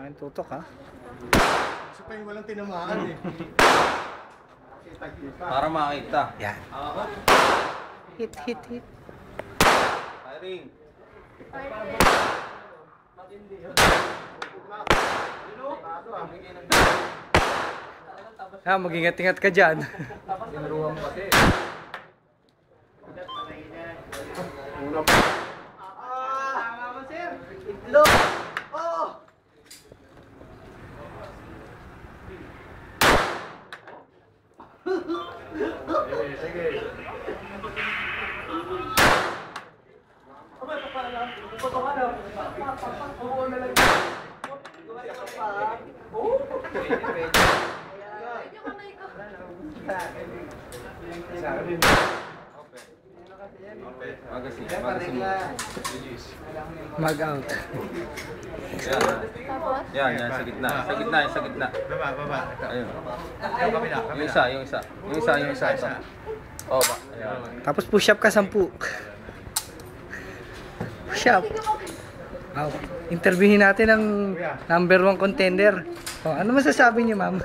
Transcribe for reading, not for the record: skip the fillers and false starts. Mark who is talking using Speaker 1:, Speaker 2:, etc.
Speaker 1: akin tutok ha.
Speaker 2: Gusto pa yung walang tinamaan eh.
Speaker 3: Para makita.
Speaker 1: Yan. Hit, hit, hit.
Speaker 3: Firing.
Speaker 1: Ha, mag-ingat-ingat ka dyan.
Speaker 3: Tinuruan mo kasi.
Speaker 1: Mag-out.
Speaker 3: Yan, sa gitna. Sa gitna.
Speaker 2: Baba.
Speaker 3: Ayun.
Speaker 2: Yung kabila.
Speaker 3: Yung isa. Oh, ba. Ayan.
Speaker 1: Tapos push up ka 10. Push up. Interviewin natin ang #1 contender. Oh, ano masasabi niyo, ma'am?